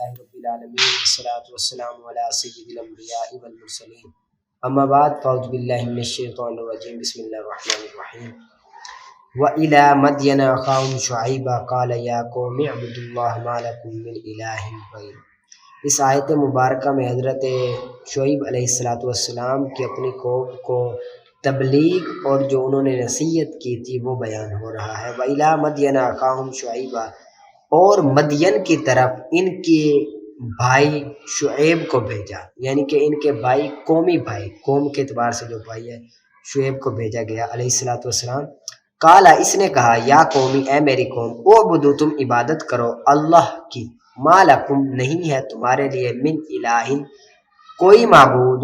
لله رب العالمين والصلاة والسلام على سيد الأنبياء والمرسلين أما بعد فأعوذ بالله من الشيطان الرجيم بسم الله الرحمن الرحيم وإلى مدين أخاهم شعيبا قال يا قوم اعبدوا الله ما لكم من إله غيره۔ اس آیت مبارکہ میں حضرت شعیب علیہ السلام کی اپنی قوم کو تبلیغ اور جو انہوں نے نصیحت کی تھی وہ بیان ہو رہا ہے۔ وَإِلَىٰ مَدْيَنَ أَخَاهُمْ شُعَيْبًا، اور مدین کی طرف ان کے بھائی شعیب کو بھیجا، یعنی کہ ان کے بھائی قومی بھائی، قوم کے اعتبار سے جو بھائی ہے شعیب کو بھیجا گیا علیہ السلام۔ قالا، اس نے کہا، یا قومی، اے میری قوم، اعبدو، تم عبادت کرو اللہ کی، ما لکم، نہیں ہے تمہارے لیے، من الہ، کوئی معبود،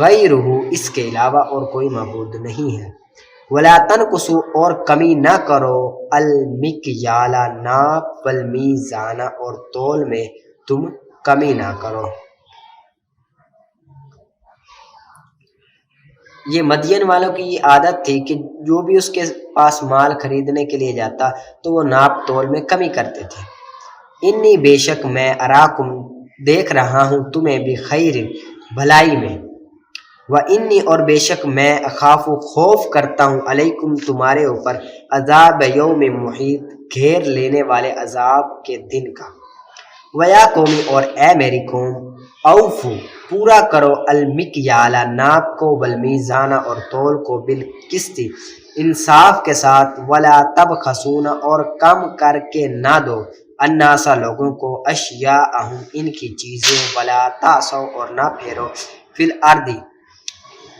غیرہ، اس کے علاوہ اور کوئی معبود نہیں ہے، ولا تنقصوا، اور کمی نہ کرو، المکیال، ناپ، والمیزان، اور تول میں تم کمی نہ کرو۔ یہ مدین والوں کی یہ عادت تھی کہ جو بھی اس کے پاس مال خریدنے کے لیے جاتا تو وہ ناپ تول میں کمی کرتے تھے۔ انی، بے شک میں، اراکم، دیکھ رہا ہوں تمہیں، بخیر، بھلائی میں، وانی، اور بے شک میں، اخاف، خوف کرتا ہوں، علیکم، تمہارے اوپر، عذاب یوم محیط، گھیر لینے والے عذاب کے دن کا۔ ویا قومی، اور اے میری قوم، اوفو، پورا کرو، المکیال، ناپ کو، والمیزان، اور تول کو، بالقسط، انصاف کے ساتھ، ولا تبخسون، اور کم کر کے نہ دو، الناس، لوگوں کو، اشیاءہم، ان کی چیزیں، ولا تعصوا، اور نہ پھیرو، فی الارض،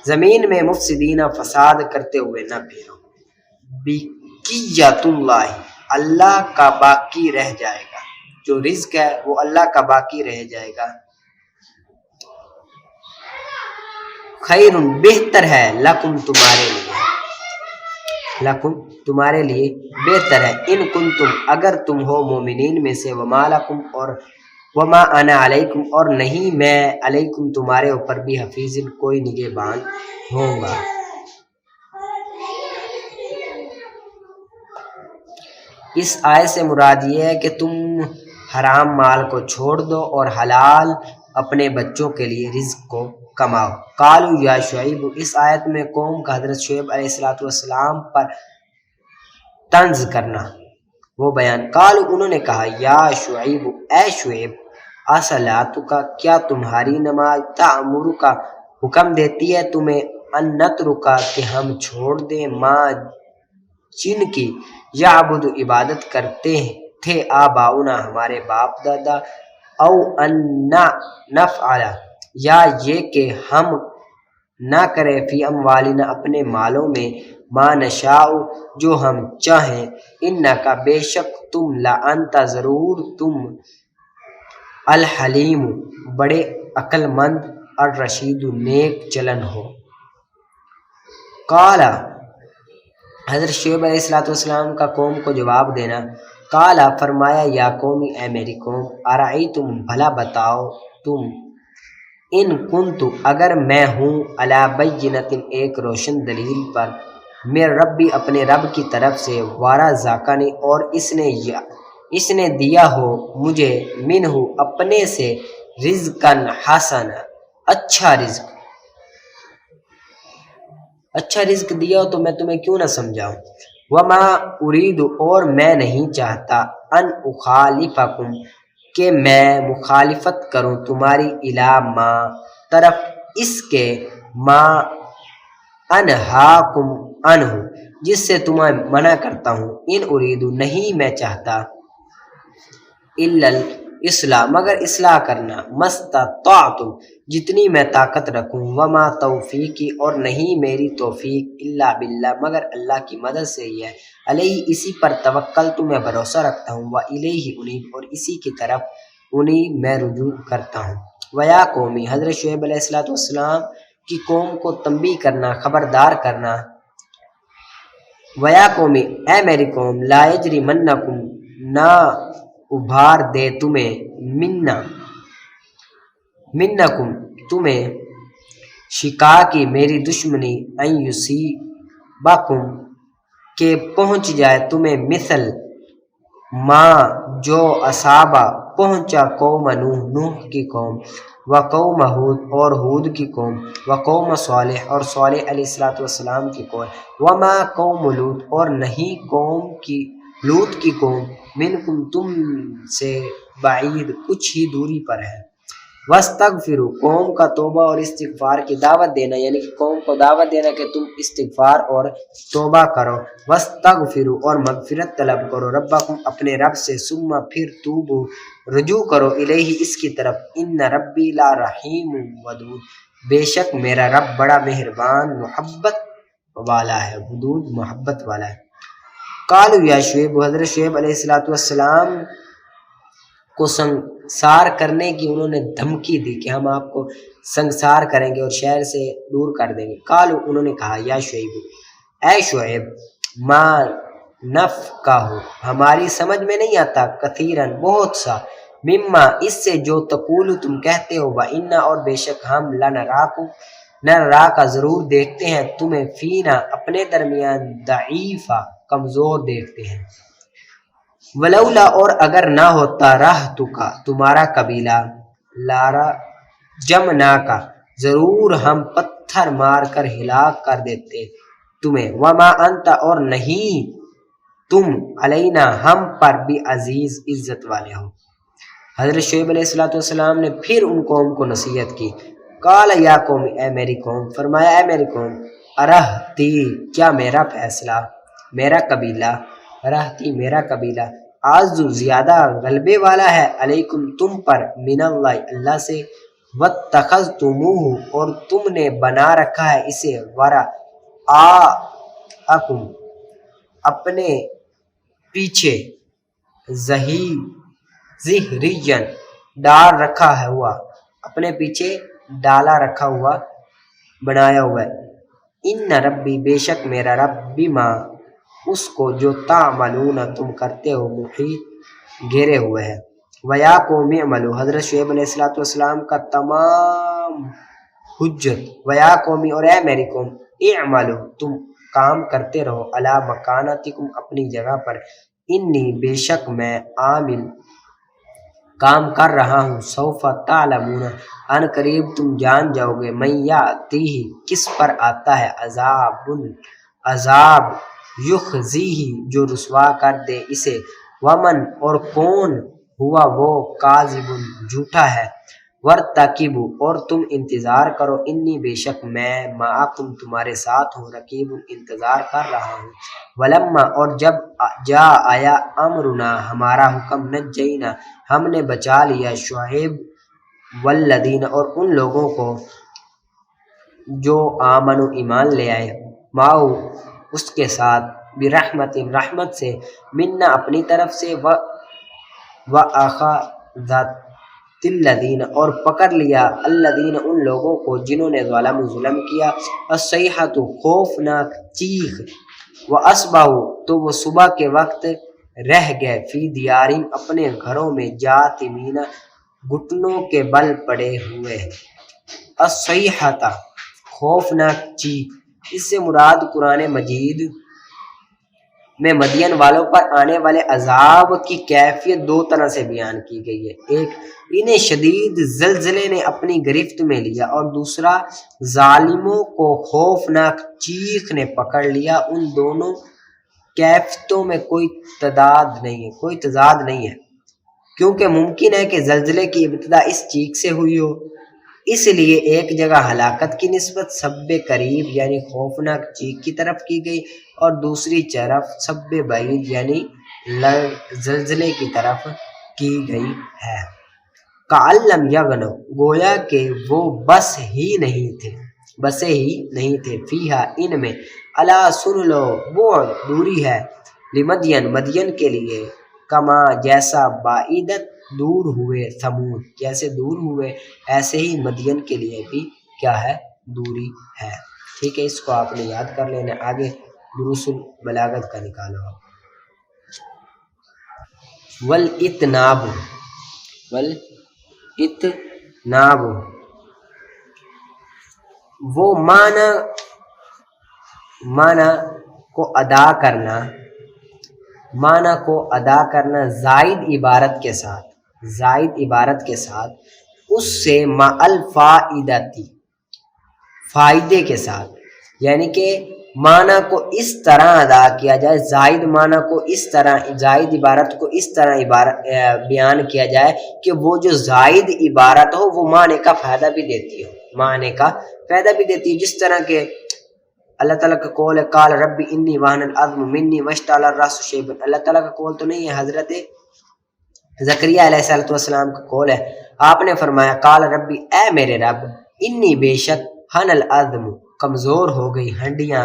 زمین میں، مفسدین، فساد کرتے ہوئے نہ پھیرو۔ بقیت اللہ، اللہ کا باقی رہ جائے گا، جو رزق ہے وہ اللہ کا باقی رہ جائے گا، خیر، بہتر ہے، لکم، تمہارے لیے، لکم، تمہارے لیے بہتر ہے، ان کنتم، اگر تم ہو، مومنین میں سے، وما لکم، اور وما انا علیکم، اور نہیں میں، علیکم، تمہارے اوپر بھی، حفیظ، کوئی نگہبان ہوں گا۔ اس آیت سے مراد یہ ہے کہ تم حرام مال کو چھوڑ دو اور حلال اپنے بچوں کے لیے رزق کو کماؤ۔ قالوا یا شعیب، اس آیت میں قوم کا حضرت شعیب علیہ السلام پر طنز کرنا وہ بیان۔ قالوا، انہوں نے کہا، یا شعیب، اے شعیب، اصلاتک، کیا تمہاری نماز، تأمرک، حکم دیتی ہے تمہیں، ان نترک، کہ ہم چھوڑ دیں، ما، جن کی، یعبد، عبادت کرتے تھے، آباؤنا، ہمارے باپ دادا، او ان نفعل، یا یہ کہ ہم نہ کرے، فی اموالنا، اپنے مالوں میں، ما نشاء، جو ہم چاہیں، انکا، بے شک تم، لانت، ضرور تم، الحلیم، بڑے عقل مند، الرشید، نیک چلن ہو۔ قالا، حضرت شعیب علیہ السلام کا قوم کو جواب دینا۔ قالا، فرمایا، یا قومی، اے میری قوم، ارأیتم، بھلا بتاؤ تم، ان کنت، اگر میں ہوں، علی بینۃ، ایک روشن دلیل پر، من ربی، اپنے رب کی طرف سے، ورزقنی، اور اس نے دیا ہو مجھے، منہ، اپنے سے، رزقاً حسنا، اچھا رزق دیا ہو تو میں تمہیں کیوں نہ سمجھاؤں۔ وما ارید، اور میں نہیں چاہتا، ان اخالفکم، کہ میں مخالفت کروں تمہاری، الی ما، طرف اس کے، ما انہاکم عنہ، جس سے تمہیں منع کرتا ہوں، ان ارید، نہیں میں چاہتا، الا الاصلاح، مگر اصلاح کرنا، مستطعت، جتنی میں طاقت رکھوں، وما توفیقی، اور نہیں میری توفیق، الا باللہ، مگر اللہ کی مدد سے ہی ہے، علیہ، اسی پر توکلت، میں بھروسہ رکھتا ہوں، والیہ انیب، اور اسی کی طرف انیب، میں رجوع کرتا ہوں۔ ویا قومی، حضرت شعیب علیہ السلام کی قوم کو تنبیہ کرنا، خبردار کرنا۔ ویا قومی، اے میری قوم، لا یجرمنکم، نہ ابھار دے تمہیں، منکم، تمہیں، شقاقی، میری دشمنی، ان یصیبکم، کہ پہنچ جائے تمہیں، مثل ما، جو اصابہ پہنچا قوم نوح، نوح کی قوم، و قوم ہود اور ہود کی قوم، و قوم صالح اور صالح علیہ السلام کی قوم، وما قوم لوط اور نہیں قوم کی لوط کی قوم، منکم تم سے بعید کچھ ہی دوری پر ہے۔ وَاسْتَغْفِرُوا قوم کا توبہ اور استغفار کی دعوت دینا، یعنی کہ قوم کو دعوت دینا کہ تم استغفار اور توبہ کرو۔ وَاسْتَغْفِرُوا اور مغفرت طلب کرو، ربکم اپنے رب سے، ثم پھر توبو رجوع کرو، الیہ اس کی طرف، ان ربی لا رحیم ودود بے شک میرا رب بڑا مہربان محبت والا ہے، ودود محبت والا ہے۔ قالوا یا شعیب، حضرت شعیب علیہ السلام کو سنگسار کرنے کی انہوں نے دھمکی دی کہ ہم آپ کو سنگسار کریں گے اور شہر سے دور کر دیں گے۔ قالوا انہوں نے کہا یا شعیب، اے شعیب، ما نفقہ ہماری سمجھ میں نہیں آتا، کثیرن بہت سا، مما اس سے جو تقول تم کہتے ہو، وَإِنَّا اور بے شک ہم لنراک ضرور دیکھتے ہیں تمہیں، فینا اپنے درمیان، ضعیفا کمزور دیکھتے ہیں، ولولا اور اگر نہ ہوتا رہتکا تمہارا قبیلہ، لارا جمنا کا ضرور ہم پتھر مار کر ہلاک کر دیتے تمہیں، وما انت اور نہیں تم علینا ہم پر بھی عزیز عزت والے ہو۔ حضرت شعیب علیہ السلام نے پھر ان قوم کو نصیحت کی، قال یا قوم اے میری قوم، فرمایا اے میری قوم، ارہتی کیا میرا فیصلہ، میرا قبیلہ، ارہتی میرا قبیلہ، آزو زیادہ غلبے والا ہے، علیکم تم پر، من اللہ اللہ سے، واتخذتموہ اور تم نے بنا رکھا ہے اسے، وراءکم اپنے پیچھے، ظہرین ڈال رکھا ہے ہوا، اپنے پیچھے ڈالا رکھا ہوا، بنایا ہوا ہے، ان ربی بے شک میرا رب، بما اس کو جو تعملون تم کرتے ہو، محیط گھیرے ہوئے ہے۔ ویا قوم اعملوا حضرت شعیب علیہ السلام کا تمام حجت، ویا قومی اور اے میری قوم، اعملوا تم کام کرتے رہو، علی مکانتکم اپنی جگہ پر، انی بے شک میں عامل کام کر رہا ہوں، سوف تعلمون ان قریب تم جان جاؤ گے، من یاتیہ کس پر آتا ہے، عذاب یخزیہ جو رسوا کر دے اسے، ومن اور کون ہوا وہ، کاذب جھوٹا ہے، وارتقبوا اور تم انتظار کرو، انی بے شک میں معکم تمہارے ساتھ ہوں، رقیب انتظار کر رہا ہوں۔ ولما اور جب جا آیا امرنا ہمارا حکم، نجینا ہم نے بچا لیا، شعیب والذین اور ان لوگوں کو جو آمنوا ایمان لے آئے، ماؤ اس کے ساتھ، برحمت رحمت سے، منا اپنی طرف سے، وَأَخَذَتِ الَّذِينَ اور پکڑ لیا، الذین ان لوگوں کو جنہوں نے ظلم کیا، الصیحۃ خوفناک چیخ، وَأَصْبَحُوا تو وہ صبح کے وقت رہ گئے، فی دیارہم اپنے گھروں میں، جاثمین گھٹنوں کے بل پڑے ہوئے، الصیحۃ خوفناک چیخ، اس سے مراد قرآن مجید میں مدین والوں پر آنے والے عذاب کی کیفیت دو طرح سے بیان کی گئی ہے، ایک انہیں شدید زلزلے نے اپنی گرفت میں لیا، اور دوسرا ظالموں کو خوفناک چیخ نے پکڑ لیا، ان دونوں کیفیتوں میں کوئی تضاد نہیں ہے، کیونکہ ممکن ہے کہ زلزلے کی ابتدا اس چیخ سے ہوئی ہو، اس لیے ایک جگہ ہلاکت کی نسبت سب قریب یعنی خوفناک چیخ کی طرف کی گئی، اور دوسری طرف سب بعید یعنی زلزلے کی طرف کی گئی ہے۔ کَأَن لَّمْ یَغْنَوْا گویا کہ وہ بسے ہی نہیں تھے، فیہا ان میں، الا سن لو بعد دوری ہے، لمدین مدین کے لیے، کما جیسا بعیدت دور ہوئے، ثمود جیسے دور ہوئے ایسے ہی مدین کے لیے بھی کیا ہے، دوری ہے۔ ٹھیک ہے، اس کو آپ نے یاد کر لینا، آگے دروس البلاغت کا نکالو۔ والاتناب وہ معنی کو ادا کرنا زائد عبارت کے ساتھ، زائد عبارت کے ساتھ، اس سے مع الفائدتی، فائدے کے ساتھ، یعنی کہ معنی کو اس طرح ادا کیا جائے، زائد معنی کو اس طرح، زائد عبارت کو اس طرح بیان کیا جائے کہ وہ جو زائد عبارت ہو وہ معنی کا فائدہ بھی دیتی ہو، معنی کا فائدہ بھی دیتی ہے. جس طرح کہ اللہ تعالیٰ کا قول ہے قال ربی انی وہن العظم منی واشتعل الرأس شیبا. اللہ تعالیٰ کا قول تو نہیں ہے، حضرت زکریا علیہ السلام کا قول ہے. آپ نے فرمایا قال ربی، اے میرے رب، انی بے شک، ہن العظم، کمزور ہو گئی ہڈیاں،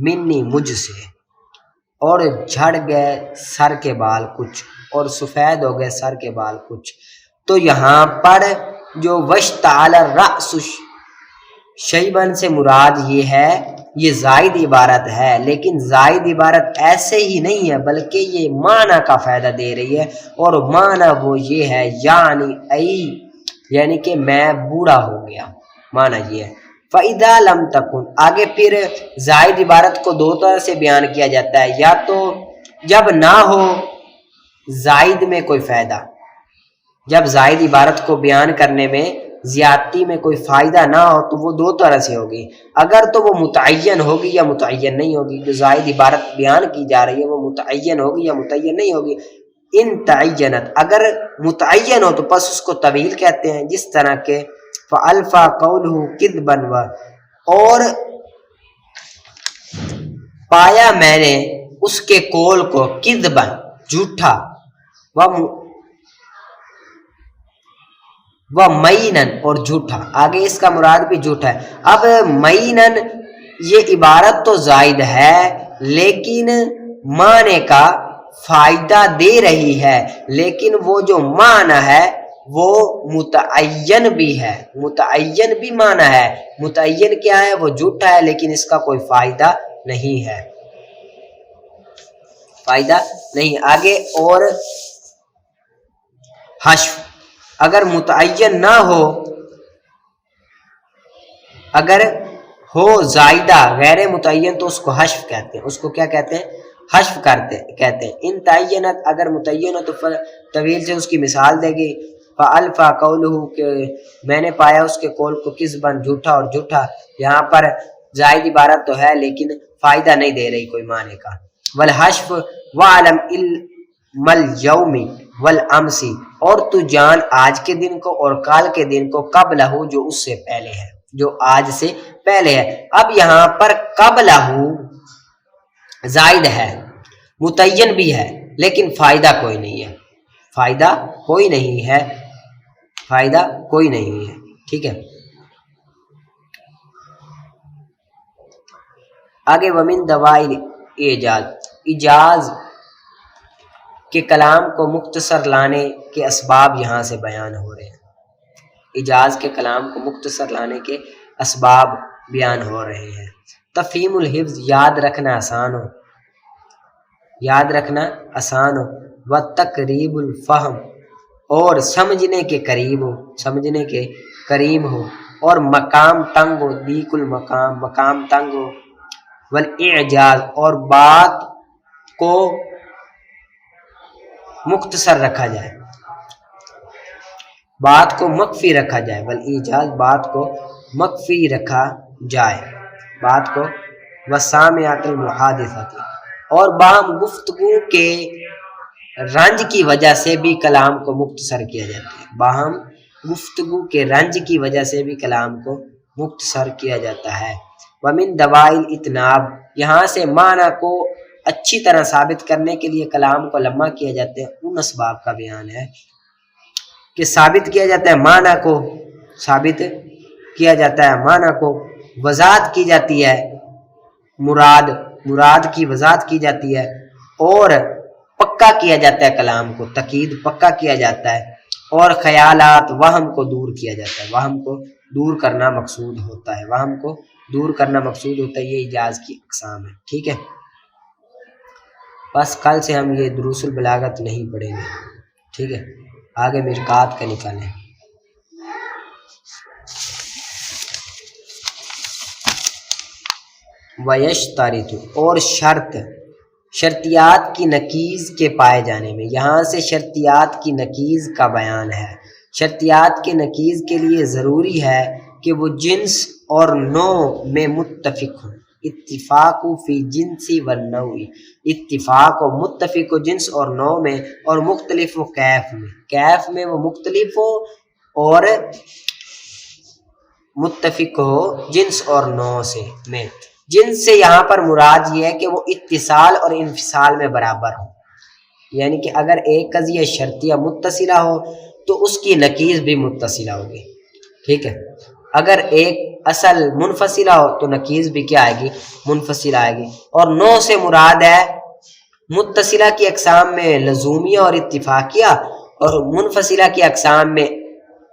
منی، مجھ سے، اور جھڑ گئے سر کے بال کچھ، اور سفید ہو گئے سر کے بال کچھ. تو یہاں پر جو واشتعل الرأس شیبن سے مراد یہ ہے، یہ زائد عبارت ہے، لیکن زائد عبارت ایسے ہی نہیں ہے بلکہ یہ معنی کا فائدہ دے رہی ہے، اور معنی وہ یہ ہے یعنی یعنی کہ میں بوڑھا ہو گیا، معنی یہ ہے. فَإِذَا لَمْ تَكُنْ، آگے پھر زائد عبارت کو دو طرح سے بیان کیا جاتا ہے، یا تو جب نہ ہو زائد میں کوئی فائدہ، جب زائد عبارت کو بیان کرنے میں زیادتی میں کوئی فائدہ نہ ہو تو وہ دو طرح سے ہوگی، اگر تو وہ متعین ہوگی یا متعین نہیں ہوگی. جو زائد عبارت بیان کی جا رہی ہے وہ متعین ہوگی یا متعین نہیں ہوگی. ان تعینت، اگر متعین ہو تو پس اس کو طویل کہتے ہیں، جس طرح کہ فَأَلْفَا قَوْلُهُ كِذْبًا، اور پایا میں نے اس کے قول کو کذباً، جھوٹا، وَمَيْنًا، اور جھوٹا. آگے اس کا مراد بھی جھوٹا ہے. اب مَيْنًا یہ عبارت تو زائد ہے لیکن معنی کا فائدہ دے رہی ہے، لیکن وہ جو معنی ہے وہ متعین بھی ہے، متعین بھی معنی ہے. متعین کیا ہے؟ وہ جھوٹا ہے لیکن اس کا کوئی فائدہ نہیں ہے، فائدہ نہیں. آگے اور حشف، اگر متعین نہ ہو، اگر ہو زائدہ غیر متعین تو اس کو حشف کہتے ہیں. اس کو کیا کہتے ہیں؟ حشف کہتے ہیں. ان تعینت، اگر متعین ہو تو طویل سے اس کی مثال دے گی. فَأَلْفَا قَوْلُهُ، کہ میں نے پایا اس کے قول کو کذباً، جھوٹا، اور جھوٹا یہاں پر زائد عبارت تو ہے لیکن فائدہ نہیں دے رہی کوئی معنی کا. والحشف وَعَلَمْ عِلْمَ الْيَوْمِ وَالْأَمْسِ، اور تو جان آج کے دن کو اور کال کے دن کو، قبلہ جو اس سے پہلے ہے، جو آج سے پہلے ہے. اب یہاں پر قبلہ زائد ہے، متعین بھی ہے لیکن فائدہ کوئی نہیں ہے، فائدہ کوئی نہیں ہے، فائدہ کوئی نہیں ہے. ٹھیک ہے. آگے ومن دوائل ایجاز، ایجاز کے کلام کو مختصر لانے کے اسباب یہاں سے بیان ہو رہے ہیں. ایجاز کے کلام کو مختصر لانے کے اسباب بیان ہو رہے ہیں. تفہیم الحفظ، یاد رکھنا آسان ہو، یاد رکھنا آسان ہو. وتقریب الفہم، اور سمجھنے کے قریب ہو، سمجھنے کے قریب ہو. اور مقام تنگ ہو، دیق المقام، مقام تنگ ہو. والاعجاز، اور بات کو مختصر رکھا جائے، بات کو مخفی رکھا جائے. والاعجاز، بات کو مخفی رکھا جائے، بات کو. وسامعات المحادثات، اور باہم گفتگو کے رنج کی وجہ سے بھی کلام کو مختصر کیا جاتا ہے، باہم گفتگو کے رنج کی وجہ سے بھی کلام کو مختصر کیا جاتا ہے. ومن دوائل اتناب، یہاں سے معنی کو اچھی طرح ثابت کرنے کے لیے کلام کو لمبا کیا جاتا ہے. ان اسباب کا بیان ہے کہ ثابت کیا جاتا ہے، معنی کو ثابت کیا جاتا ہے، معنی کو وضاحت کی جاتی ہے، مراد کی وضاحت کی جاتی ہے، اور پکا کیا جاتا ہے کلام کو، تقید پکا کیا جاتا ہے. اور خیالات، وہم کو دور کیا جاتا ہے، وہم کو دور کرنا مقصود ہوتا ہے، وہم کو دور کرنا مقصود ہوتا ہے. یہ ایجاز کی اقسام ہے. ٹھیک ہے. بس کل سے ہم یہ دروس البلاغت نہیں پڑھیں گے. ٹھیک ہے. آگے مرکات کا نکالیں. ویشترط، اور شرط شرطیات کی نقیض کے پائے جانے میں، یہاں سے شرطیات کی نقیض کا بیان ہے۔ شرطیات کے نقیض کے لیے ضروری ہے کہ وہ جنس اور نوع میں متفق ہوں۔ اتفاق فی جنسی و نوع، اتفاق و متفق ہو جنس اور نوع میں، اور مختلف و کیف میں، کیف میں وہ مختلف ہو اور متفق ہو جنس اور نوع سے میں۔ جنس سے یہاں پر مراد یہ ہے کہ وہ اتصال اور انفصال میں برابر ہو، یعنی کہ اگر ایک قضیہ شرطیہ متصلہ ہو تو اس کی نقیض بھی متصلہ ہوگی، ٹھیک ہے۔ اگر ایک اصل منفصلہ ہو تو نقیض بھی کیا آئے گی؟ منفصلہ آئے گی۔ اور نوع سے مراد ہے متصلہ کی اقسام میں لزومیہ اور اتفاقیہ، اور منفصلہ کی اقسام میں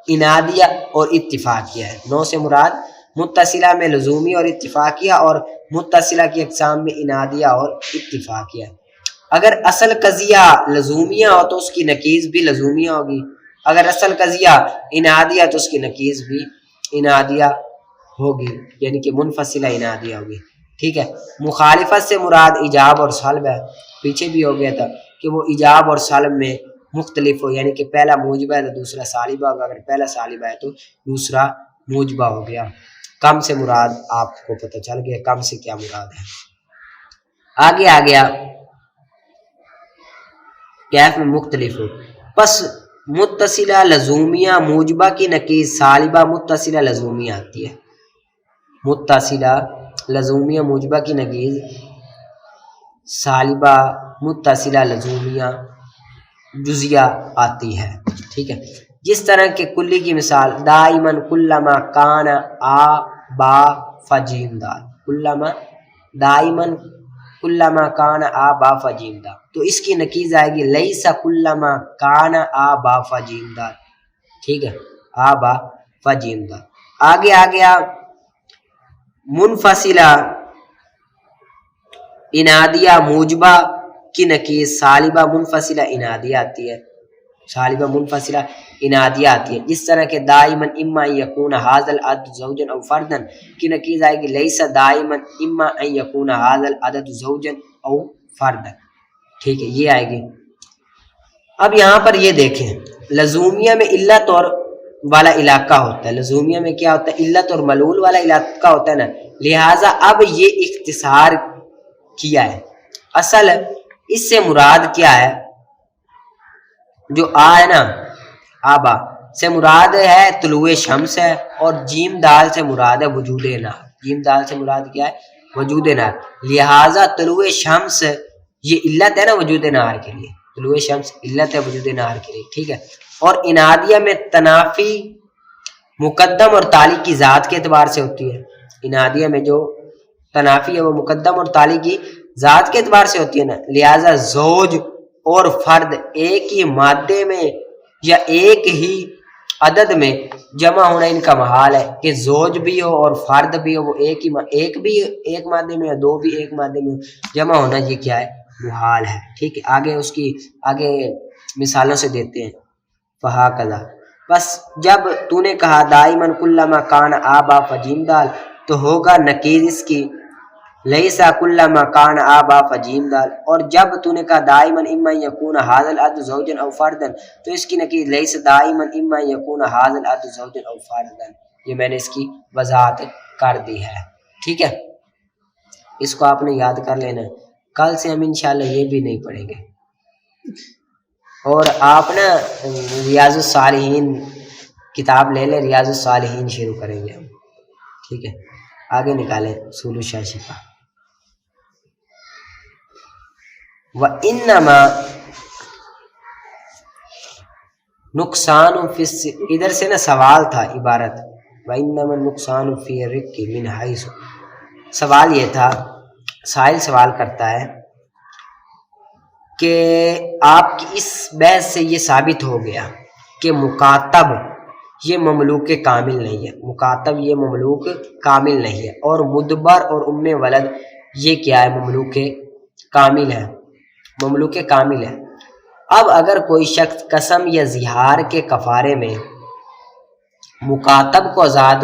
انادیہ اور اتفاقیہ ہے۔ نوع سے مراد متصلہ میں لزومیہ اور اتفاقیہ، اور متصلہ کی اقسام میں انادیہ اور اتفاقیہ۔ اگر اصل قضیہ لزومیہ ہو تو اس کی نقیض بھی لزومیہ ہوگی، اگر اصل قضیہ انادیہ تو اس کی نقیض بھی انادیہ ہوگی، یعنی کہ منفصلہ انادیہ ہوگی، ٹھیک ہے۔ مخالفت سے مراد ایجاب اور سلب ہے، پیچھے بھی ہو گیا تھا کہ وہ ایجاب اور سلب میں مختلف ہو، یعنی کہ پہلا موجبہ ہے تو دوسرا سالبہ ہوگا، اگر پہلا سالبہ ہے تو دوسرا موجبہ ہو گیا۔ کم سے مراد آپ کو پتہ چل گیا کم سے کیا مراد ہے۔ آگے آ گیا کیف میں مختلف ہو، پس متصلہ لزومیہ موجبہ کی نقیض سالبہ متصلہ لزومیہ آتی ہے۔ متصلہ لزومیہ موجبہ کی نقیض سالبہ متصلہ لزومیہ جزیہ آتی ہے، ٹھیک ہے۔ جس طرح کہ کلی کی مثال دائماً کلما کان آ با فجیم دال، کلما دائماً کلما کان آ با فجیم دال، تو اس کی نقیض آئے گی لیسا کلما کان آ با فجیم دال، ٹھیک ہے، آ با فجیم دال۔ آگے آ گیا منفصلہ انادیہ موجبہ کی نقیض سالبہ منفصلہ انادیہ آتی ہے، سالبہ منفصلہ انادیہ آتی ہے۔ جس طرح کہ دائماً اما ان یکون ھذا العدد زوجا او فردا کی نقیض آئے گی لیس دائماً اما ان یکون ھذا العدد زوجا او فردا، ٹھیک ہے، یہ آئے گی۔ اب یہاں پر یہ دیکھیں لزومیہ میں علت اور والا علاقہ ہوتا ہے، لزومیہ میں کیا ہوتا ہے؟ علت اور معلول والا علاقہ ہوتا ہے نا، لہٰذا اب یہ اختصار کیا ہے۔ اصل اس سے مراد کیا ہے؟ جو آ ہے نا، آبا سے مراد ہے طلوع شمس ہے، اور جیم دال سے مراد ہے وجود نار، جیم دال سے مراد کیا ہے؟ وجود نار، لہٰذا طلوع شمس یہ علت ہے نا وجود نار کے لیے، طلوع شمس علت ہے وجود نار کے لیے، ٹھیک ہے۔ اور انادیہ میں تنافی مقدم اور تالی کی ذات کے اعتبار سے ہوتی ہے، انادیہ میں جو تنافی ہے وہ مقدم اور تالی کی ذات کے اعتبار سے ہوتی ہے نا، لہٰذا زوج اور فرد ایک ہی مادے میں یا ایک ہی عدد میں جمع ہونا ان کا محال ہے، کہ زوج بھی ہو اور فرد بھی ہو، وہ ایک بھی ایک مادے میں، دو بھی ایک مادے میں جمع ہونا، یہ کیا ہے؟ محال ہے، ٹھیک ہے۔ آگے اس کی آگے مثالوں سے دیتے ہیں۔ فہاکذا، بس جب تو نے کہا دائماً کلما کان آبا فجیم دال، تو ہوگا نقیض اس کی لیسا کلما کان آبا فجیم دال، اور جب تو نے کہا دائماً اما یکون ھذا العدد زوجا او فردا، تو اس کی نقیض لیس دائماً اما یکون ھذا العدد زوجا او فردا، یہ میں نے اس کی وضاحت کر دی ہے، ٹھیک ہے۔ اس کو آپ نے یاد کر لینا ہے، کل سے ہم انشاءاللہ یہ بھی نہیں پڑھیں گے۔ اور آپ نا ریاض الصالحین کتاب لے لیں، ریاض الصالحین شروع کریں گے ہم، ٹھیک ہے۔ آگے نکالیں اصول الشاشفہ۔ وَإِنَّمَا نقصان فی، ادھر سے نا سوال تھا عبارت، وَإِنَّمَا النُّقْصَانُ فِي الرِّقِّ مِنْ حَيْثُ، سوال یہ تھا، سائل سوال کرتا ہے کہ آپ کی اس بحث سے یہ ثابت ہو گیا کہ مکاتب یہ مملوک کامل نہیں ہے، مکاتب یہ مملوک کامل نہیں ہے، اور مدبر اور ام ولد یہ کیا ہے؟ مملوک کامل ہے، مملوک کامل ہے۔ اب اگر کوئی شخص قسم یا زہار کے کفارے میں مکاتب کو آزاد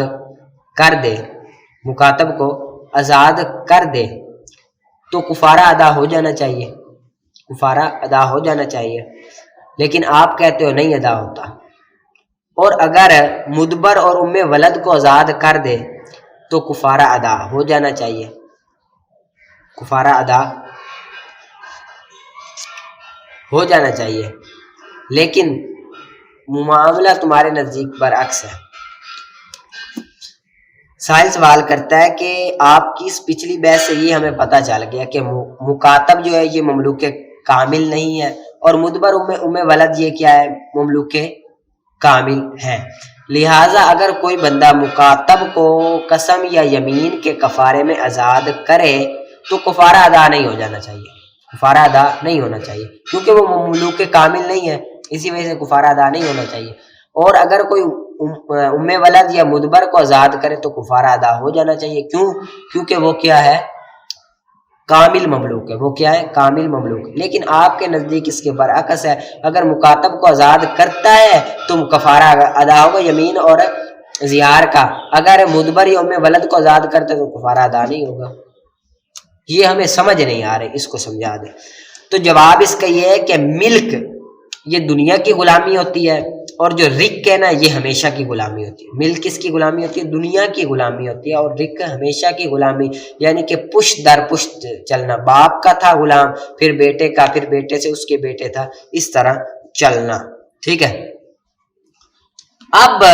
کر دے، مکاتب کو آزاد کر دے تو کفارہ ادا ہو جانا چاہیے، کفارہ ادا ہو جانا چاہیے، لیکن آپ کہتے ہو نہیں ادا ہوتا۔ اور اگر مدبر اور ام ولد کو آزاد کر دے تو کفارہ ادا ہو جانا چاہیے، کفارہ ادا ہو جانا چاہیے، لیکن معاملہ تمہارے نزدیک برعکس ہے۔ سائل سوال کرتا ہے کہ آپ کی اس پچھلی بحث سے یہ ہمیں پتہ چل گیا کہ مکاتب جو ہے یہ مملوک کامل نہیں ہے، اور مدبر ام ولد یہ کیا ہے؟ مملوک کامل ہے۔ لہٰذا اگر کوئی بندہ مکاتب کو قسم یا یمین کے کفارے میں آزاد کرے تو کفارہ ادا نہیں ہو جانا چاہیے، کفارہ ادا نہیں ہونا چاہیے، کیونکہ وہ مملوک کامل نہیں ہے، اسی وجہ سے کفارہ ادا نہیں ہونا چاہیے۔ اور اگر کوئی ام ولد یا مدبر کو آزاد کرے تو کفارہ ادا ہو جانا چاہیے، کیوں؟ کیونکہ وہ کیا ہے؟ کامل مملوک ہے، وہ کیا ہے؟ کامل مملوک۔ لیکن آپ کے نزدیک اس کے برعکس ہے، اگر مکاتب کو آزاد کرتا ہے تو کفارہ ادا ہوگا یمین اور زہار کا، اگر مدبر یا ام ولد کو آزاد کرتا ہے تو کفارہ ادا نہیں ہوگا۔ یہ ہمیں سمجھ نہیں آ رہے، اس کو سمجھا دیں۔ تو جواب اس کا یہ ہے کہ ملک یہ دنیا کی غلامی ہوتی ہے، اور جو رق ہے نا یہ ہمیشہ کی غلامی ہوتی ہے۔ ملک کس کی غلامی ہوتی ہے؟ دنیا کی غلامی ہوتی ہے، اور رق ہمیشہ کی غلامی، یعنی کہ پشت در پشت چلنا، باپ کا تھا غلام، پھر بیٹے کا، پھر بیٹے سے اس کے بیٹے تھا، اس طرح چلنا، ٹھیک ہے۔ اب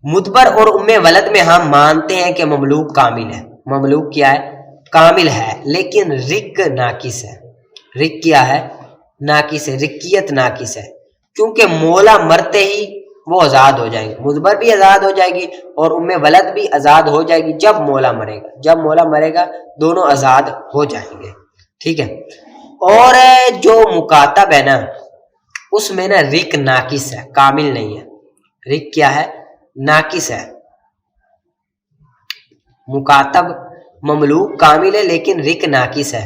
مدبر اور ام ولد میں ہم مانتے ہیں کہ مملوک کامل ہے، مملوک کیا ہے؟ کامل ہے، لیکن رق ناقص ہے۔ رق کیا ہے؟ ناقص ہے، رقیت ناقص ہے، کیونکہ مولا مرتے ہی وہ آزاد ہو جائیں گے، مدبر بھی آزاد ہو جائے گی اور ام ولد بھی آزاد ہو جائے گی جب مولا مرے گا، جب مولا مرے گا دونوں آزاد ہو جائیں گے، ٹھیک ہے۔ اور جو مکاتب ہے نا اس میں نا رق ناقص ہے، کامل نہیں ہے، رق کیا ہے؟ ناقص ہے۔ مکاتب مملوک کامل ہے لیکن رق ناقص ہے،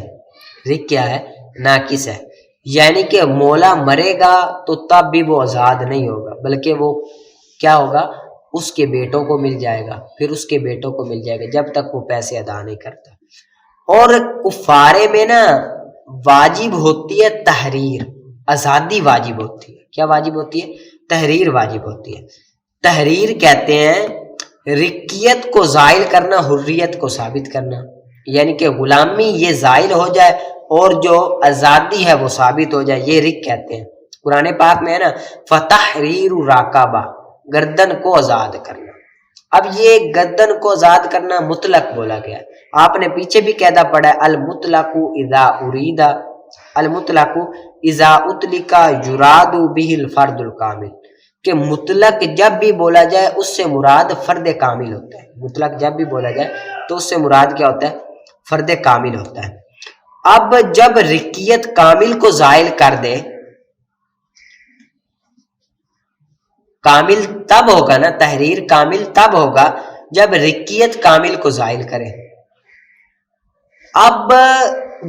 رق کیا ہے؟ ناقص ہے، یعنی کہ مولا مرے گا تو تب بھی وہ آزاد نہیں ہوگا، بلکہ وہ کیا ہوگا؟ اس کے بیٹوں کو مل جائے گا، پھر اس کے بیٹوں کو مل جائے گا جب تک وہ پیسے ادا نہیں کرتا۔ اور کفارے میں نا واجب ہوتی ہے تحریر، آزادی واجب ہوتی ہے۔ کیا واجب ہوتی ہے؟ تحریر واجب ہوتی ہے۔ تحریر کہتے ہیں رقیت کو زائل کرنا، حریت کو ثابت کرنا، یعنی کہ غلامی یہ زائل ہو جائے اور جو آزادی ہے وہ ثابت ہو جائے، یہ رق کہتے ہیں۔ قرآن پاک میں ہے نا فتحریر رقبہ، گردن کو آزاد کرنا۔ اب یہ گردن کو آزاد کرنا مطلق بولا گیا، آپ نے پیچھے بھی قاعدہ پڑھا ہے المطلق اذا ارید، المطلق اذا اطلق یراد به الفرد الکامل، کہ مطلق جب بھی بولا جائے اس سے مراد فرد کامل ہوتا ہے، مطلق جب بھی بولا جائے تو اس سے مراد کیا ہوتا ہے؟ فرد کامل ہوتا ہے۔ اب جب رقیت کامل کو زائل کر دے، کامل تب ہوگا نا، تحریر کامل تب ہوگا جب رقیت کامل کو زائل کرے۔ اب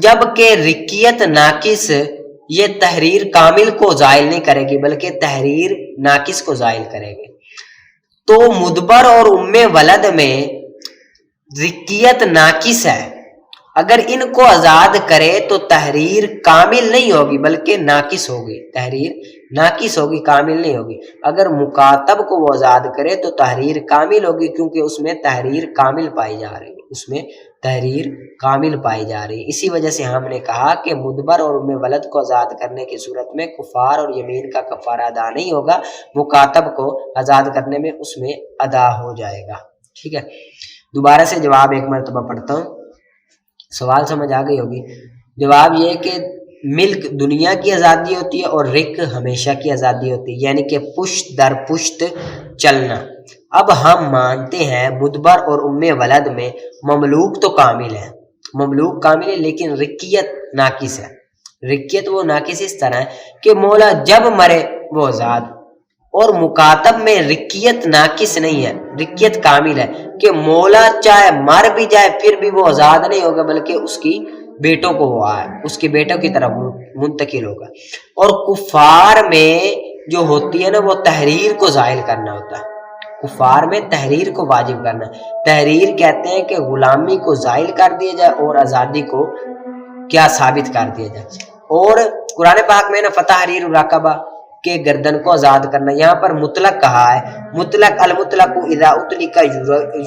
جب کہ رقیت ناقص یہ تحریر کامل کو زائل نہیں کرے گی بلکہ تحریر ناقص کو زائل کرے گی، تو مدبر اور ام ولد میں رقیت ناقص ہے، اگر ان کو آزاد کرے تو تحریر کامل نہیں ہوگی بلکہ ناقص ہوگی، تحریر ناقص ہوگی، کامل نہیں ہوگی۔ اگر مکاتب کو وہ آزاد کرے تو تحریر کامل ہوگی، کیونکہ اس میں تحریر کامل پائی جا رہی ہے، اس میں تحریر کامل پائی جا رہی ہے۔ اسی وجہ سے ہم نے کہا کہ مدبر اور ام ولد کو آزاد کرنے کی صورت میں کفار اور یمین کا کفارہ ادا نہیں ہوگا، مکاتب کو آزاد کرنے میں اس میں ادا ہو جائے گا، ٹھیک ہے۔ دوبارہ سے جواب ایک مرتبہ پڑھتا ہوں، سوال سمجھ آ گئی ہوگی۔ جواب یہ ہے کہ ملک دنیا کی آزادی ہوتی ہے اور رق ہمیشہ کی آزادی ہوتی ہے، یعنی کہ پشت در پشت چلنا۔ اب ہم مانتے ہیں مدبر اور ام ولد میں مملوک تو کامل ہے، مملوک کامل ہے لیکن رقیت ناقص ہے۔ رقیت وہ ناقص اس طرح ہے کہ مولا جب مرے وہ آزاد، اور مکاتب میں رقیت ناقص نہیں ہے، رقیت کامل ہے کہ مولا چاہے مر بھی جائے پھر بھی وہ آزاد نہیں ہوگا بلکہ اس کی بیٹوں کو وہ آئے، اس کے بیٹوں کی طرف منتقل ہوگا۔ اور کفار میں جو ہوتی ہے نا وہ تحریر کو زائل کرنا ہوتا ہے، کفار میں تحریر کو واجب کرنا. تحریر کہتے ہیں کہ غلامی کو زائل کر دیا جائے اور آزادی کو کیا ثابت کر دیا جائے. اور قرآن پاک میں نا فتحریر رقبہ کہ گردن کو آزاد کرنا، یہاں پر مطلق کہا ہے. مطلق المطلق اذا اطلق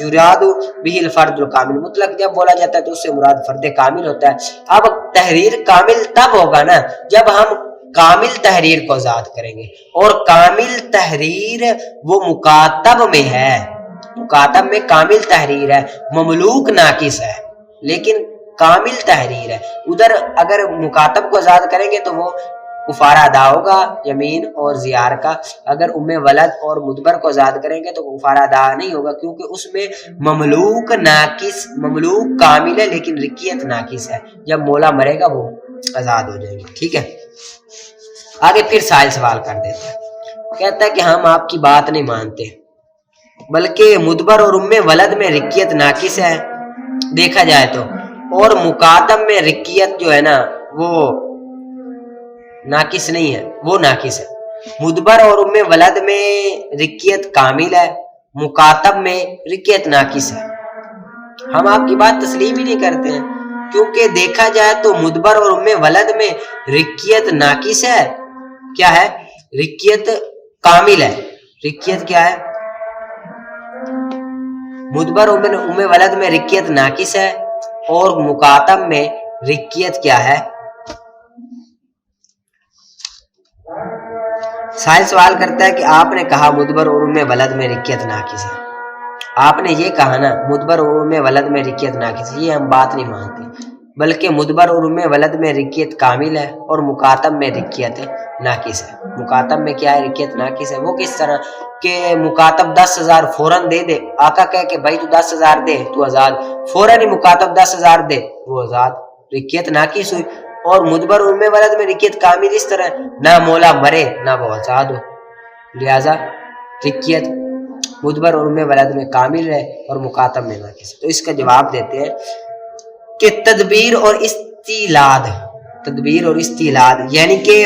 یراد به الفرد الکامل. مطلق جب بولا جاتا ہے تو اس سے مراد فرد کامل ہوتا ہے. اب تحریر کامل تب ہوگا نا جب ہم کامل تحریر کو آزاد کریں گے، اور کامل تحریر وہ مکاتب میں ہے. مکاتب میں کامل تحریر ہے، مملوک ناقص ہے لیکن کامل تحریر ہے. ادھر اگر مکاتب کو آزاد کریں گے تو وہ کفارہ ادا ہوگا یمین اور زیار کا. اگر ام ولد اور مدبر کو آزاد کریں گے تو کفارہ ادا نہیں ہوگا، کیونکہ اس میں مملوک ناقص، مملوک کامل ہے لیکن رقیت ناقص ہے. جب مولا مرے گا وہ آزاد ہو جائیں گے. ٹھیک ہے، آگے پھر سائل سوال کر دیتا ہے. کہتا ہے کہ ہم آپ کی بات نہیں مانتے، بلکہ مدبر اور ام ولد میں رقیت ناقص ہے دیکھا جائے تو، اور مکاتب میں رقیت جو ہے نا وہ ناقص نہیں ہے، وہ ناقص ہے. مدبر اور ام ولد میں رقیت کامل ہے، مکاتب میں رقیت ناقص ہے. ہم آپ کی بات تسلیم ہی نہیں کرتے ہیں، کیونکہ دیکھا جائے تو مدبر اور ام ولد میں رقیت ناقص ہے. کیا ہے؟ رقیت کامل ہے. رقیت کیا ہے؟ مدبر اور ام ولد میں رقیت ناقص ہے اور مکاتب میں رقیت کیا ہے؟ سائل سوال کرتا ہے کہ آپ نے کہا مدبر اور ام ولد میں رقیت ناقص ہے. آپ نے یہ کہا نا مدبر اور ام ولد میں رقیت ناقص ہے، یہ ہم بات نہیں مانتے، بلکہ مدبر اور ام ولد میں رقیت کامل ہے اور مکاتب میں رقیت ناقص ہے. مکاتب میں کیا ہے؟ رقیت ناقص ہے. وہ کس طرح کہ مکاتب 10,000 فوراً دے دے، آقا کہے کہ بھائی تو 10,000 دے تو آزاد، فوراً ہی مکاتب 10,000 دے وہ آزاد، رقیت ناقص ہوئی. اور مدبر اور ام ولد میں رقیت کامل اس طرح نہ مولا مرے نہ وہ آزاد ہو، لہذا رقیت مدبر اور ام ولد میں کامل ہے اور مکاتب میں ناقص ہے. تو اس کا جواب دیتے ہیں کہ تدبیر اور استیلاد، تدبیر اور استیلاد یعنی کہ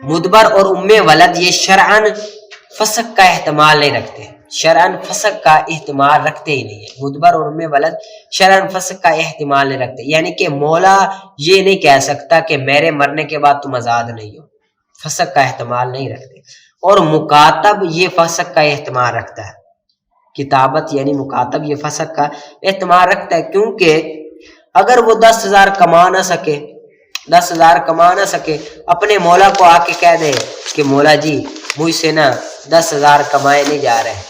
مدبر اور ام ولد یہ شرعاً فسق کا احتمال نہیں رکھتے، شرعاً فسق کا احتمال رکھتے ہی نہیں ہے. مدبر اور ام ولد شرعاً فسق کا احتمال نہیں رکھتے، یعنی کہ مولا یہ نہیں کہہ سکتا کہ میرے مرنے کے بعد تم آزاد نہیں ہو، فسق کا احتمال نہیں رکھتے. اور مکاتب یہ فسق کا احتمال رکھتا ہے، کتابت یعنی مکاتب یہ فسق کا احتمال رکھتا ہے، کیونکہ اگر وہ 10,000 کما نہ سکے، 10,000 کما نہ سکے، اپنے مولا کو آ کے کہہ دے کہ مولا جی مجھ سے نا 10,000 کمائے نہیں جا رہے،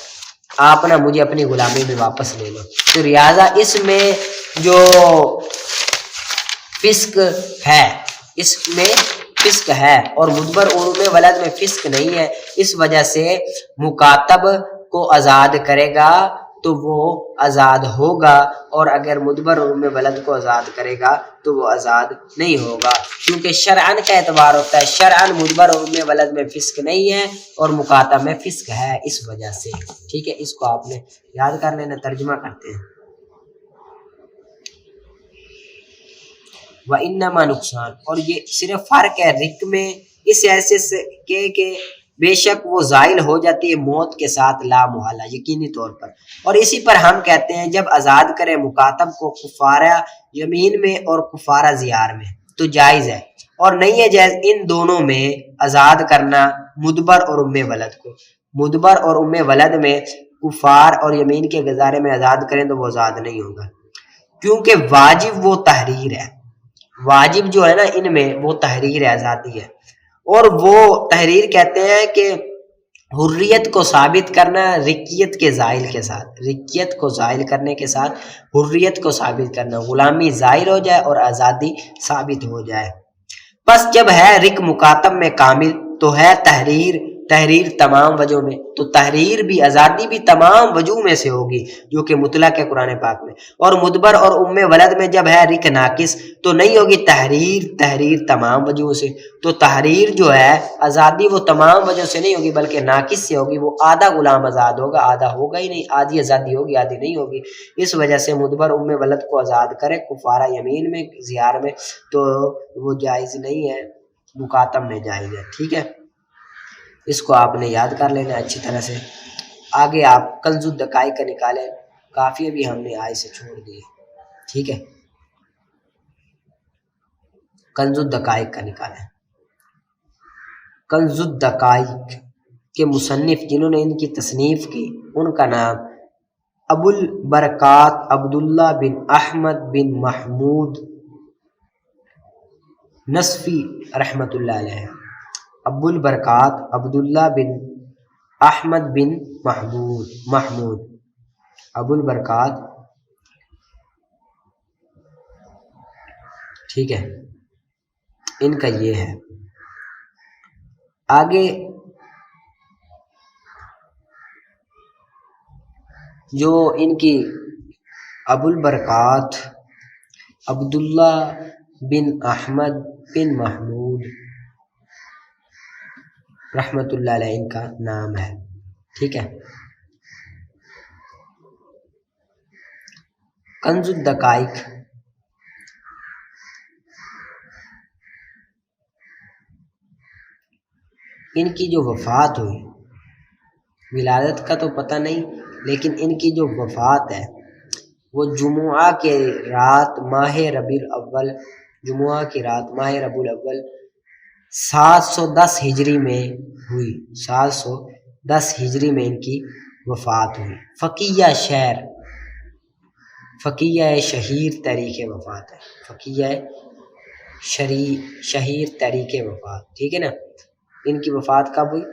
آپ نا مجھے اپنی غلامی میں واپس لے لو، تو لہٰذا اس میں جو فسق ہے، اس میں فسق ہے اور مدبر اور ام ولد میں فسق نہیں ہے. اس وجہ سے مکاتب کو آزاد کرے گا تو وہ آزاد ہوگا، اور اگر مدبر اور ام ولد کو آزاد کرے گا تو وہ آزاد نہیں ہوگا، کیونکہ شرعاً کا اعتبار ہوتا ہے. شرعاً مدبر اور ام ولد میں فسق نہیں ہے اور مکاتب میں فسق ہے اس وجہ سے. ٹھیک ہے، اس کو آپ نے یاد کر لینا. ترجمہ کرتے ہیں. وَإِنَّمَا نقصان، اور یہ صرف فرق ہے رق میں اس ایسے سے کہ بے شک وہ زائل ہو جاتی ہے موت کے ساتھ لا محالہ، یقینی طور پر. اور اسی پر ہم کہتے ہیں جب آزاد کرے مکاتب کو کفارہ یمین میں اور کفارہ زیار میں تو جائز ہے، اور نہیں ہے جائز ان دونوں میں آزاد کرنا مدبر اور ام ولد کو. مدبر اور ام ولد میں کفار اور یمین کے گزارے میں آزاد کریں تو وہ آزاد نہیں ہوگا، کیونکہ واجب وہ تحریر ہے. واجب جو ہے نا ان میں وہ تحریر ہے، آزادی ہے. اور وہ تحریر کہتے ہیں کہ حریت کو ثابت کرنا رقیت کے زائل کے ساتھ، رقیت کو زائل کرنے کے ساتھ حریت کو ثابت کرنا، غلامی زائل ہو جائے اور آزادی ثابت ہو جائے. بس جب ہے رق مکاتب میں کامل تو ہے تحریر، تحریر تمام وجہ میں، تو تحریر بھی آزادی بھی تمام وجہ میں سے ہوگی جو کہ مطلق ہے قرآن پاک میں. اور مدبر اور ام ولد میں جب ہے رق ناقص تو نہیں ہوگی تحریر، تحریر تمام وجہ سے. تو تحریر جو ہے آزادی وہ تمام وجہ سے نہیں ہوگی بلکہ ناقص سے ہوگی. وہ آدھا غلام آزاد ہوگا، آدھا ہوگا ہی نہیں، آدھی آزادی ہوگی آدھی نہیں ہوگی. اس وجہ سے مدبر ام ولد کو آزاد کرے کفارہ یمین میں زیار میں تو وہ جائز نہیں ہے، مکاتب میں جائز ہے. ٹھیک ہے، اس کو آپ نے یاد کر لینا اچھی طرح سے. آگے آپ کنز الدقائق کا نکالیں، کافی ابھی ہم نے آئے سے چھوڑ دیے، ٹھیک ہے، کنز الدقائق کا نکالیں۔ کنز الدقائق کے مصنف جنہوں نے ان کی تصنیف کی ان کا نام ابو البرکات عبداللہ بن احمد بن محمود نصفی رحمۃ اللہ علیہ۔ ابو البرکات عبداللہ بن احمد بن محمود ابو البرکات، ٹھیک ہے، ان کا یہ ہے۔ آگے جو ان کی ابو البرکات عبداللہ بن احمد بن محمود رحمۃ اللہ علیہ ان کا نام ہے، ٹھیک ہے۔ کنز الدقائق ان کی جو وفات ہوئی، ولادت کا تو پتہ نہیں، لیکن ان کی جو وفات ہے وہ جمعہ کے رات ماہ ربیع الاول، جمعہ کی رات ماہ ربیع الاول 710 ہجری میں ہوئی، 710 ہجری میں ان کی وفات ہوئی۔ فقیہ شہیر تاریخ وفات ہے، فقیہ شہیر تاریخ وفات، ٹھیک ہے نا۔ ان کی وفات کب ہوئی؟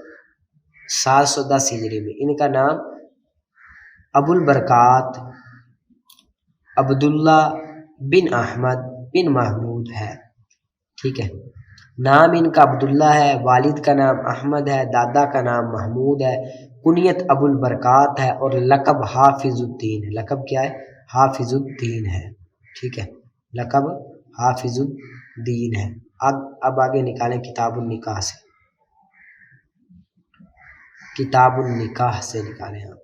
710 ہجری میں۔ ان کا نام ابو البرکات عبداللہ بن احمد بن محمود ہے، ٹھیک ہے۔ نام ان کا عبداللہ ہے، والد کا نام احمد ہے، دادا کا نام محمود ہے، کنیت ابو البرکات ہے، اور لقب حافظ الدین ہے۔ لقب کیا ہے؟ حافظ الدین ہے، ٹھیک ہے، لقب حافظ الدین ہے۔ اب آگے نکالیں کتاب النکاح سے، کتاب النکاح سے نکالیں آپ۔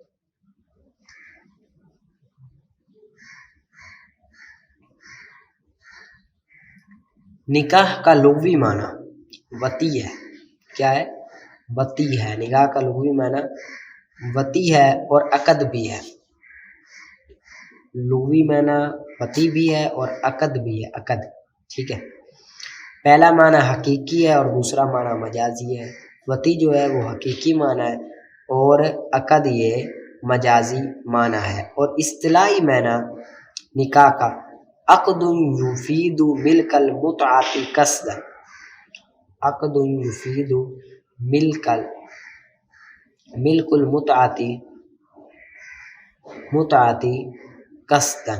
نکاح کا لغوی معنی وطی ہے، کیا ہے؟ وطی ہے۔ نکاح کا لغوی معنی وطی ہے اور عقد بھی ہے، لغوی معنی وطی بھی ہے اور عقد بھی ہے، عقد، ٹھیک ہے۔ پہلا معنی حقیقی ہے اور دوسرا معنی مجازی ہے۔ وطی جو ہے وہ حقیقی معنی ہے اور عقد یہ مجازی معنی ہے۔ اور اصطلاحی معنی نکاح کا عقد یفید ملک المتعۃ قصدا، عقد یفید ملک المتعۃ قصدا،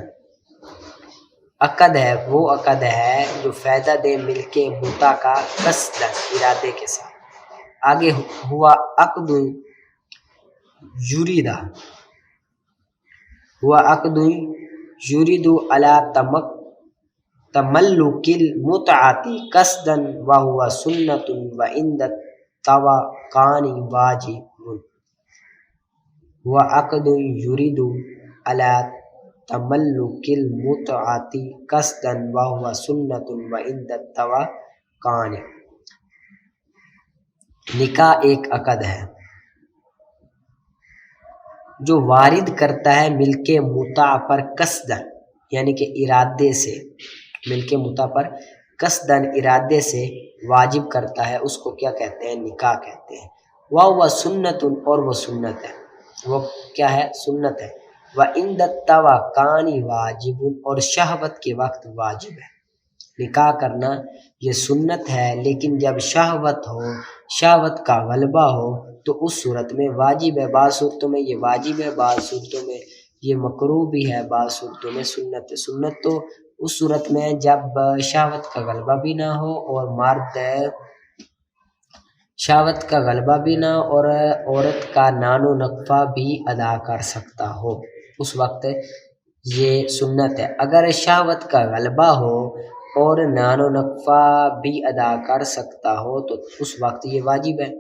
عقد ہے وہ عقد ہے جو فائدہ دے ملک متع کا قصدا، ارادے کے ساتھ۔ آگے ہوا عقد یریدہ، ہوا عقد یرید علی تملک المتعۃ قصدا وہو سنۃ وعند الطوقان واجب، ہوا عقد یرید علی تملک المتعۃ قصدا وہو سنۃ وعند الطوقان۔ نکاح ایک عقد ہے جو وارد کرتا ہے ملک متع پر قصدن، یعنی کہ ارادے سے، ملک متع پر قصدن ارادے سے واجب کرتا ہے، اس کو کیا کہتے ہیں؟ نکاح کہتے ہیں۔ وہ سنت، اور وہ سنت ہے، وہ کیا ہے؟ سنت ہے۔ وعند الطوقان واجب، اور شہوت کے وقت واجب ہے۔ نکاح کرنا یہ سنت ہے، لیکن جب شہوت ہو، شہوت کا غلبہ ہو تو اس صورت میں واجب ہے۔ بعض صورتوں میں یہ واجب ہے، بعض صورتوں میں یہ مکروہ بھی ہے، بعض صورتوں میں سنت ہے۔ سنت تو اس صورت میں جب شہوت کا غلبہ بھی نہ ہو اور مرد شہوت کا غلبہ بھی نہ ہو اور عورت کا نان و نقفہ بھی ادا کر سکتا ہو، اس وقت یہ سنت ہے۔ اگر شہوت کا غلبہ ہو اور نان و نقفہ بھی ادا کر سکتا ہو تو اس وقت یہ واجب ہے۔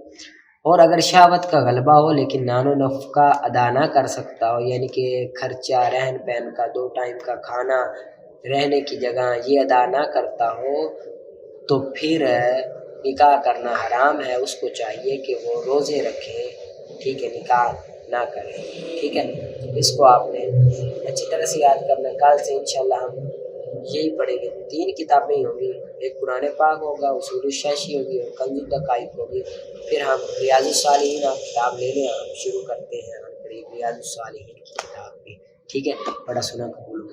اور اگر شہوت کا غلبہ ہو لیکن نان و نفقہ ادا نہ کر سکتا ہو، یعنی کہ خرچہ، رہن پہن کا، 2 ٹائم کا کھانا، رہنے کی جگہ یہ ادا نہ کرتا ہو تو پھر نکاح کرنا حرام ہے۔ اس کو چاہیے کہ وہ روزے رکھے، ٹھیک ہے، نکاح نہ کریں، ٹھیک ہے؟ اس کو آپ نے اچھی طرح سے یاد کرنا. کل سے انشاءاللہ ہم یہی پڑھیں گے. 3 کتابیں ہی ہوں گی، ایک قرآن پاک ہوگا، اصول الشاشی ہوگی اور کنز الدقائق ہوگی. پھر ہم ریاض الصالحین آپ کتاب لے لیں، ہم شروع کرتے ہیں ریاض الصالحین کی کتاب بھی. ٹھیک ہے، بڑا سنا قبول ہو.